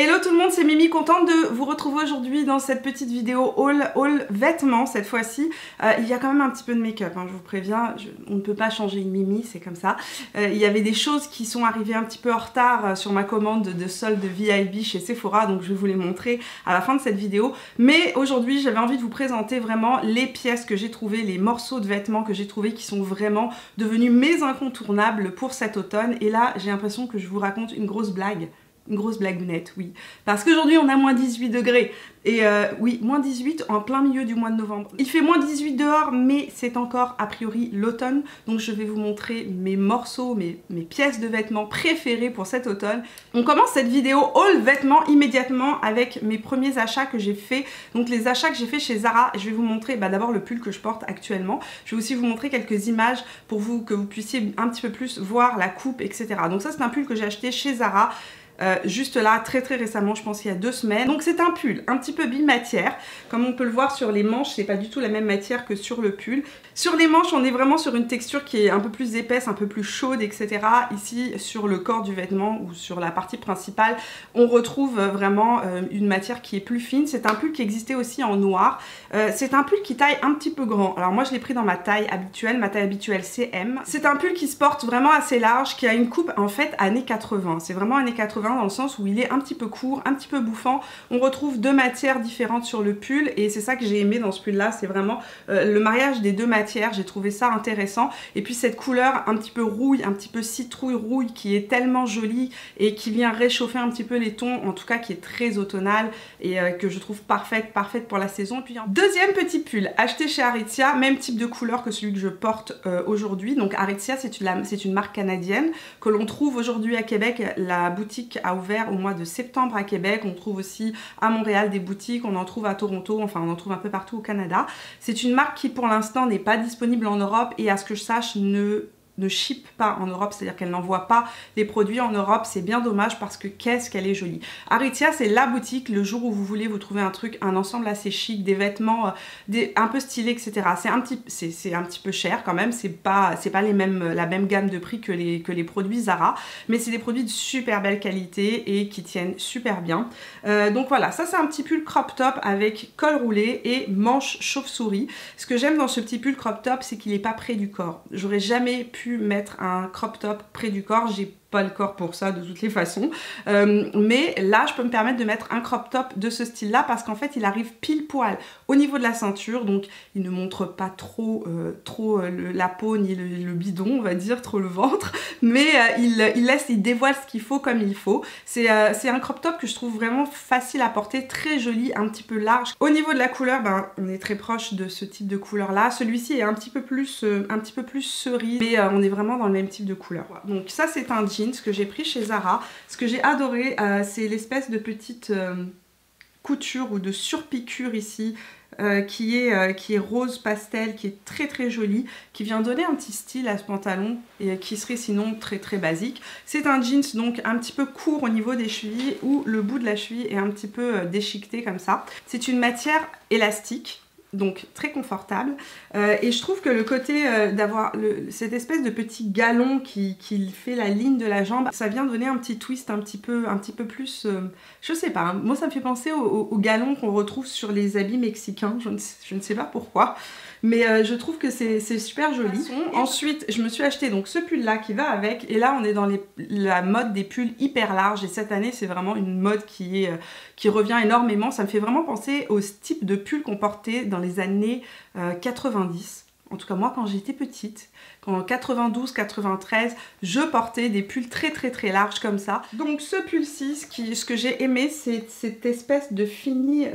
Hello tout le monde, c'est Mimi, contente de vous retrouver aujourd'hui dans cette petite vidéo haul vêtements cette fois-ci. Il y a quand même un petit peu de make-up, hein, je vous préviens, on ne peut pas changer une Mimi, c'est comme ça. Il y avait des choses qui sont arrivées un petit peu en retard sur ma commande de solde VIB chez Sephora, donc je vais vous les montrer à la fin de cette vidéo. Mais aujourd'hui, j'avais envie de vous présenter vraiment les pièces que j'ai trouvées, les morceaux de vêtements que j'ai trouvés qui sont vraiment devenus mes incontournables pour cet automne. Et là, j'ai l'impression que je vous raconte une grosse blague. Une grosse blagounette, oui. Parce qu'aujourd'hui, on a moins 18 degrés. Et oui, moins 18 en plein milieu du mois de novembre. Il fait moins 18 dehors, mais c'est encore a priori l'automne. Donc je vais vous montrer mes morceaux, mes pièces de vêtements préférées pour cet automne. On commence cette vidéo haul vêtements immédiatement avec mes premiers achats que j'ai fait. Donc les achats que j'ai fait chez Zara. Je vais vous montrer d'abord le pull que je porte actuellement. Je vais aussi vous montrer quelques images pour que vous puissiez un petit peu plus voir la coupe, etc. Donc ça, c'est un pull que j'ai acheté chez Zara. Juste là, très récemment, je pense il y a 2 semaines. Donc c'est un pull un petit peu bimatière. Comme on peut le voir sur les manches, c'est pas du tout la même matière que sur le pull. Sur les manches, on est vraiment sur une texture qui est un peu plus épaisse, un peu plus chaude, etc. Ici, sur le corps du vêtement ou sur la partie principale, on retrouve vraiment une matière qui est plus fine. C'est un pull qui existait aussi en noir. C'est un pull qui taille un petit peu grand. Alors moi, je l'ai pris dans ma taille habituelle. Ma taille habituelle, c'est M. C'est un pull qui se porte vraiment assez large, qui a une coupe en fait années 80. C'est vraiment années 80. Dans le sens où il est un petit peu court, un petit peu bouffant. On retrouve 2 matières différentes sur le pull et c'est ça que j'ai aimé dans ce pull là, c'est vraiment le mariage des 2 matières. J'ai trouvé ça intéressant et puis cette couleur un petit peu rouille, un petit peu citrouille rouille qui est tellement jolie et qui vient réchauffer un petit peu les tons, en tout cas qui est très automnale et que je trouve parfaite pour la saison. Et puis deuxième petit pull acheté chez Aritzia, même type de couleur que celui que je porte aujourd'hui. Donc Aritzia, c'est une marque canadienne que l'on trouve aujourd'hui à Québec. La boutique a ouvert au mois de septembre à Québec. On trouve aussi à Montréal des boutiques, on en trouve à Toronto, enfin on en trouve un peu partout au Canada. C'est une marque qui pour l'instant n'est pas disponible en Europe et à ce que je sache ne ship pas en Europe, c'est-à-dire qu'elle n'envoie pas les produits en Europe. C'est bien dommage parce que qu'est-ce qu'elle est jolie. Aritzia, c'est la boutique, le jour où vous voulez vous trouver un ensemble assez chic, des vêtements un peu stylés, etc. C'est un petit peu cher quand même, c'est pas la même gamme de prix que les produits Zara, mais c'est des produits de super belle qualité et qui tiennent super bien. Donc voilà, ça c'est un petit pull crop top avec col roulé et manche chauve-souris. Ce que j'aime dans ce petit pull crop top, c'est qu'il n'est pas près du corps. J'aurais jamais pu mettre un crop top près du corps, j'ai pas le corps pour ça de toutes les façons, mais là je peux me permettre de mettre un crop top de ce style là parce qu'en fait il arrive pile poil au niveau de la ceinture, donc il ne montre pas trop la peau ni le bidon, on va dire, trop le ventre, mais il dévoile ce qu'il faut comme il faut. C'est un crop top que je trouve vraiment facile à porter, très joli, un petit peu large. Au niveau de la couleur, on est très proche de ce type de couleur là. Celui-ci est un petit peu plus cerise, mais on est vraiment dans le même type de couleur. Donc ça c'est un jean que j'ai pris chez Zara. Ce que j'ai adoré, c'est l'espèce de petite couture ou de surpiqûre ici qui est rose pastel, qui est très jolie, qui vient donner un petit style à ce pantalon et qui serait sinon très basique. C'est un jeans donc un petit peu court au niveau des chevilles où le bout de la cheville est un petit peu déchiqueté comme ça. C'est une matière élastique, donc très confortable, et je trouve que le côté d'avoir cette espèce de petit galon qui fait la ligne de la jambe, ça vient donner un petit twist un petit peu plus, je sais pas, moi ça me fait penser au galon qu'on retrouve sur les habits mexicains, je ne sais pas pourquoi, mais je trouve que c'est super joli. Ensuite je me suis acheté donc ce pull là qui va avec, et là on est dans la mode des pulls hyper larges, et cette année c'est vraiment une mode qui revient énormément. Ça me fait vraiment penser au type de pull qu'on portait dans les années 90. En tout cas moi quand j'étais petite, en 92, 93, je portais des pulls très larges comme ça. Donc ce pull-ci, ce que j'ai aimé, c'est cette espèce de fini,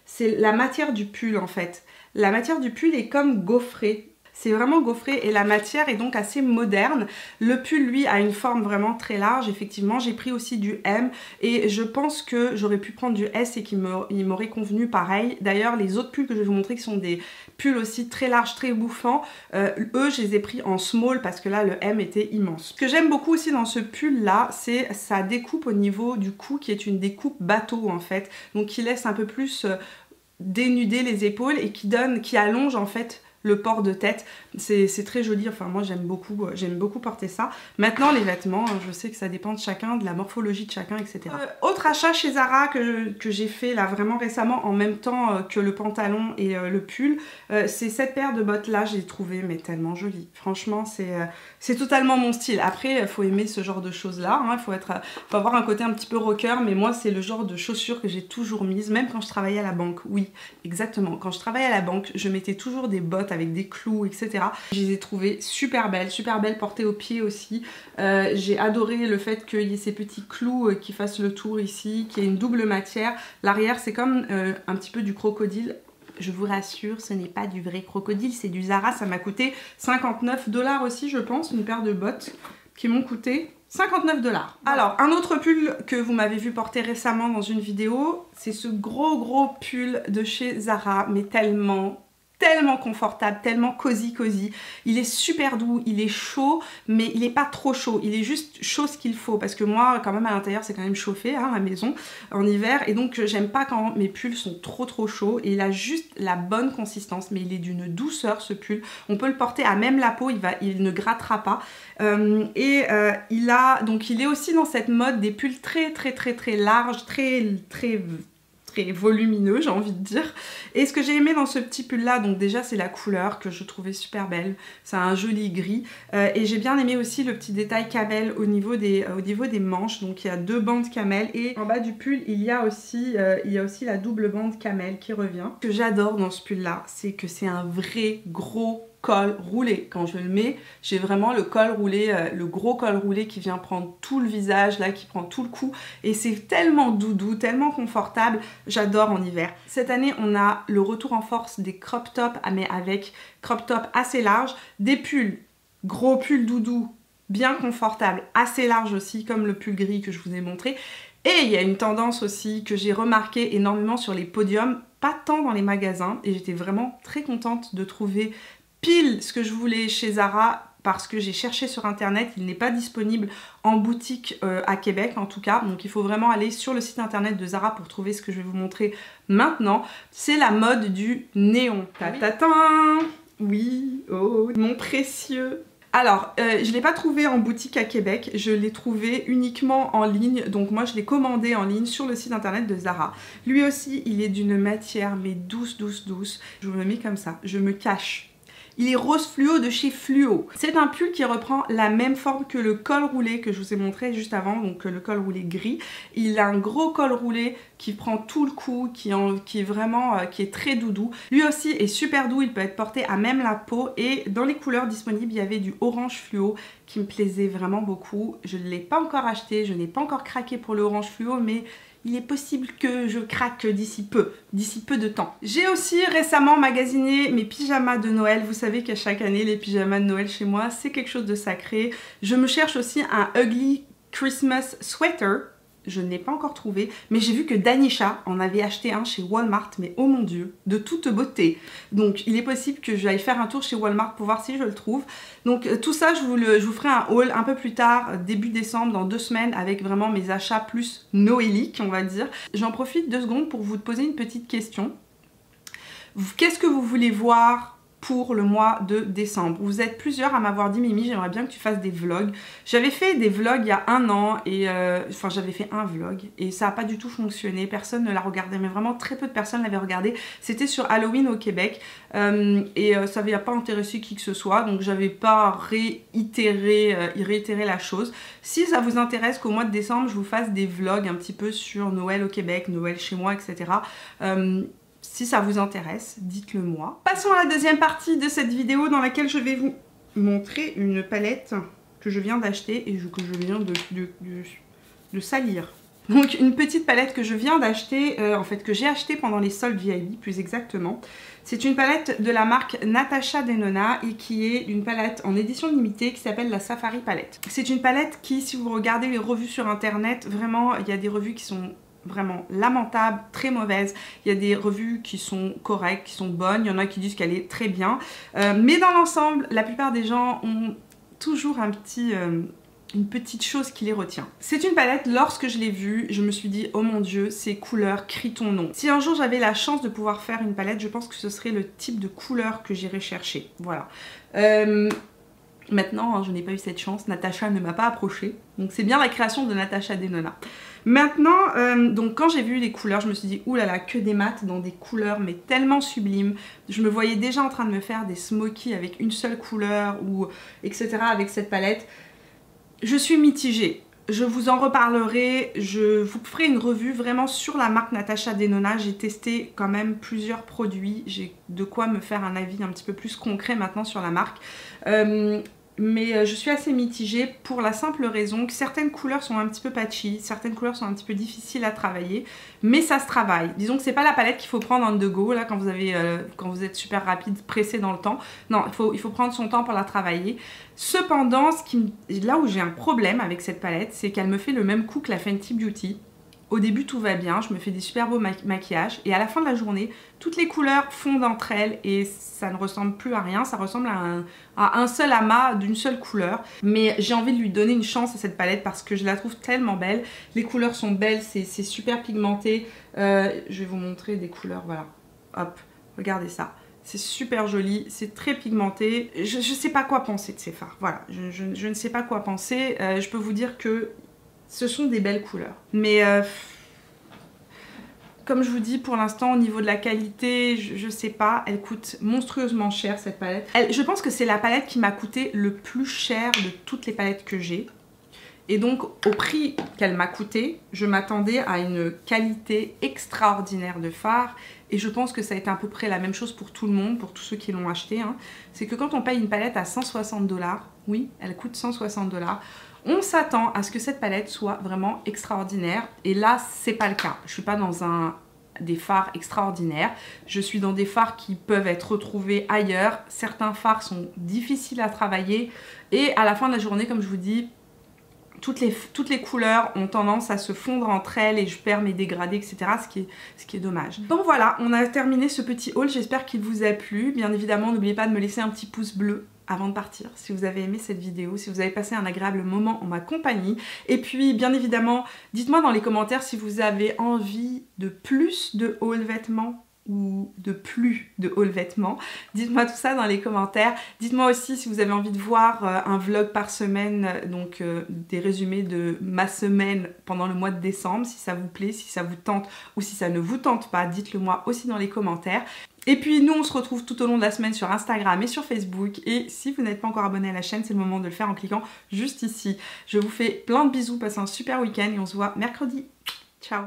c'est la matière du pull en fait. La matière du pull est comme gaufrée. C'est vraiment gaufré et la matière est donc assez moderne. Le pull lui a une forme vraiment très large. Effectivement j'ai pris aussi du M et je pense que j'aurais pu prendre du S et qu'il m'aurait convenu pareil. D'ailleurs les autres pulls que je vais vous montrer qui sont des pulls aussi très larges, très bouffants, eux je les ai pris en small parce que là le M était immense. Ce que j'aime beaucoup aussi dans ce pull là, c'est sa découpe au niveau du cou qui est une découpe bateau en fait. Donc qui laisse un peu plus dénuder les épaules et qui allonge en fait le port de tête. C'est très joli, enfin moi j'aime beaucoup porter ça. Maintenant les vêtements, je sais que ça dépend de chacun, de la morphologie de chacun, etc. Autre achat chez Zara que j'ai fait là vraiment récemment en même temps que le pantalon et le pull, c'est cette paire de bottes là, j'ai trouvé mais tellement jolie. Franchement c'est totalement mon style. Après il faut aimer ce genre de choses là, hein. Faut avoir un côté un petit peu rocker, mais moi c'est le genre de chaussures que j'ai toujours mise, même quand je travaillais à la banque. Oui, exactement, quand je travaillais à la banque, je mettais toujours des bottes avec des clous, etc. Je les ai trouvées super belles portées aux pieds aussi. J'ai adoré le fait qu'il y ait ces petits clous qui fassent le tour ici, qu'il y ait une double matière. L'arrière c'est comme un petit peu du crocodile. Je vous rassure, ce n'est pas du vrai crocodile, c'est du Zara. Ça m'a coûté 59 $ aussi, je pense, une paire de bottes qui m'ont coûté 59 $. Alors, un autre pull que vous m'avez vu porter récemment dans une vidéo, c'est ce gros pull de chez Zara, mais tellement confortable, tellement cosy. Il est super doux, il est chaud, mais il est pas trop chaud. Il est juste chaud ce qu'il faut, parce que moi, quand même, à l'intérieur, c'est quand même chauffé, hein, la maison, en hiver. Et donc, j'aime pas quand mes pulls sont trop chauds. Et il a juste la bonne consistance, mais il est d'une douceur, ce pull. On peut le porter à même la peau, il ne grattera pas. Il est aussi dans cette mode des pulls très larges, très volumineux, j'ai envie de dire. Et ce que j'ai aimé dans ce petit pull là, donc déjà c'est la couleur que je trouvais super belle, c'est un joli gris, et j'ai bien aimé aussi le petit détail camel au niveau des manches. Donc il y a 2 bandes camel, et en bas du pull il y a aussi la double bande camel qui revient. Ce que j'adore dans ce pull là, c'est que c'est un vrai gros col roulé. Quand je le mets, j'ai vraiment le col roulé, le gros col roulé qui vient prendre tout le visage, là, qui prend tout le cou, et c'est tellement doudou, tellement confortable. J'adore en hiver. Cette année, on a le retour en force des crop tops, mais avec crop top assez large, des pulls, gros pulls doudou, bien confortable, assez large aussi, comme le pull gris que je vous ai montré. Et il y a une tendance aussi que j'ai remarqué énormément sur les podiums, pas tant dans les magasins, et j'étais vraiment très contente de trouver pile ce que je voulais chez Zara, parce que j'ai cherché sur internet, il n'est pas disponible en boutique à Québec en tout cas, donc il faut vraiment aller sur le site internet de Zara pour trouver ce que je vais vous montrer maintenant. C'est la mode du néon. Tatatin! Oui, oh mon précieux! Alors, je ne l'ai pas trouvé en boutique à Québec, je l'ai trouvé uniquement en ligne, donc moi je l'ai commandé en ligne sur le site internet de Zara. Lui aussi, il est d'une matière mais douce. Je vous le mets comme ça, je me cache. Il est rose fluo de chez Fluo. C'est un pull qui reprend la même forme que le col roulé que je vous ai montré juste avant, donc le col roulé gris. Il a un gros col roulé qui prend tout le cou, qui est très doudou. Lui aussi est super doux, il peut être porté à même la peau, et dans les couleurs disponibles, il y avait du orange fluo qui me plaisait vraiment beaucoup. Je ne l'ai pas encore acheté, je n'ai pas encore craqué pour le orange fluo, mais il est possible que je craque d'ici peu de temps. J'ai aussi récemment magasiné mes pyjamas de Noël. Vous savez qu'à chaque année, les pyjamas de Noël chez moi, c'est quelque chose de sacré. Je me cherche aussi un ugly Christmas sweater. Je ne l'ai pas encore trouvé, mais j'ai vu que Danisha en avait acheté un chez Walmart, mais oh mon dieu, de toute beauté. Donc il est possible que j'aille faire un tour chez Walmart pour voir si je le trouve. Donc tout ça, je vous ferai un haul un peu plus tard, début décembre, dans 2 semaines, avec vraiment mes achats plus noéliques, on va dire. J'en profite 2 secondes pour vous poser une petite question. Qu'est-ce que vous voulez voir pour le mois de décembre? Vous êtes plusieurs à m'avoir dit: Mimi, j'aimerais bien que tu fasses des vlogs. J'avais fait des vlogs il y a 1 an, et enfin j'avais fait un vlog et ça n'a pas du tout fonctionné, personne ne l'a regardé, mais vraiment très peu de personnes l'avaient regardé. C'était sur Halloween au Québec, et ça n'avait pas intéressé qui que ce soit, donc j'avais pas réitéré la chose. Si ça vous intéresse qu'au mois de décembre je vous fasse des vlogs un petit peu sur Noël au Québec, Noël chez moi, etc., si ça vous intéresse, dites-le moi. Passons à la deuxième partie de cette vidéo, dans laquelle je vais vous montrer une palette que je viens d'acheter et que je viens de salir. Donc une petite palette que je viens d'acheter, en fait que j'ai acheté pendant les soldes VIP plus exactement. C'est une palette de la marque Natasha Denona, et qui est une palette en édition limitée qui s'appelle la Safari Palette. C'est une palette qui, si vous regardez les revues sur internet, vraiment il y a des revues qui sont vraiment lamentable, très mauvaise. Il y a des revues qui sont correctes, qui sont bonnes, il y en a qui disent qu'elle est très bien, mais dans l'ensemble, la plupart des gens ont toujours un petit une petite chose qui les retient. C'est une palette, lorsque je l'ai vue, je me suis dit oh mon dieu, ces couleurs crient ton nom. Si un jour j'avais la chance de pouvoir faire une palette, je pense que ce serait le type de couleur que j'irais chercher. Voilà. Maintenant, hein, je n'ai pas eu cette chance, Natacha ne m'a pas approchée. Donc c'est bien la création de Natasha Denona. Maintenant, donc quand j'ai vu les couleurs, je me suis dit oulala, que des mats dans des couleurs mais tellement sublimes. Je me voyais déjà en train de me faire des smokies avec une seule couleur ou etc. avec cette palette. Je suis mitigée. Je vous en reparlerai, je vous ferai une revue vraiment sur la marque Natasha Denona. J'ai testé quand même plusieurs produits, j'ai de quoi me faire un avis un petit peu plus concret maintenant sur la marque. Mais je suis assez mitigée pour la simple raison que certaines couleurs sont un petit peu patchy, certaines couleurs sont un petit peu difficiles à travailler, mais ça se travaille. Disons que c'est pas la palette qu'il faut prendre on the go là quand vous êtes super rapide, pressé dans le temps. Non, il faut prendre son temps pour la travailler. Cependant, là où j'ai un problème avec cette palette, c'est qu'elle me fait le même coup que la Fenty Beauty. Au début tout va bien, je me fais des super beaux maquillages et à la fin de la journée, toutes les couleurs fondent entre elles et ça ne ressemble plus à rien, ça ressemble à un seul amas d'une seule couleur. Mais j'ai envie de lui donner une chance à cette palette parce que je la trouve tellement belle. Les couleurs sont belles, c'est super pigmenté. Je vais vous montrer des couleurs, voilà. Hop, regardez ça. C'est super joli, c'est très pigmenté. Je sais pas quoi penser de ces fards, voilà. Je ne sais pas quoi penser. Je peux vous dire que ce sont des belles couleurs. Mais comme je vous dis, pour l'instant, au niveau de la qualité, je sais pas. Elle coûte monstrueusement cher, cette palette. Je pense que c'est la palette qui m'a coûté le plus cher de toutes les palettes que j'ai. Et donc, au prix qu'elle m'a coûté, je m'attendais à une qualité extraordinaire de fard. Et je pense que ça a été à peu près la même chose pour tout le monde, pour tous ceux qui l'ont acheté. Hein. C'est que quand on paye une palette à 160 $, oui, elle coûte 160 $, on s'attend à ce que cette palette soit vraiment extraordinaire. Et là, c'est pas le cas. Je suis pas dans des fards extraordinaires. Je suis dans des fards qui peuvent être retrouvés ailleurs. Certains fards sont difficiles à travailler. Et à la fin de la journée, comme je vous dis, toutes les couleurs ont tendance à se fondre entre elles et je perds mes dégradés, etc. Ce qui est dommage. Donc voilà, on a terminé ce petit haul. J'espère qu'il vous a plu. Bien évidemment, n'oubliez pas de me laisser un petit pouce bleu avant de partir, si vous avez aimé cette vidéo, si vous avez passé un agréable moment en ma compagnie. Et puis, bien évidemment, dites-moi dans les commentaires si vous avez envie de plus de haul vêtements ou de plus de haul vêtements. Dites-moi tout ça dans les commentaires. Dites-moi aussi si vous avez envie de voir un vlog par semaine, donc des résumés de ma semaine pendant le mois de décembre, si ça vous plaît, si ça vous tente ou si ça ne vous tente pas, dites-le moi aussi dans les commentaires. Et puis nous on se retrouve tout au long de la semaine sur Instagram et sur Facebook. Et si vous n'êtes pas encore abonné à la chaîne, c'est le moment de le faire en cliquant juste ici. Je vous fais plein de bisous, passez un super week-end et on se voit mercredi. Ciao!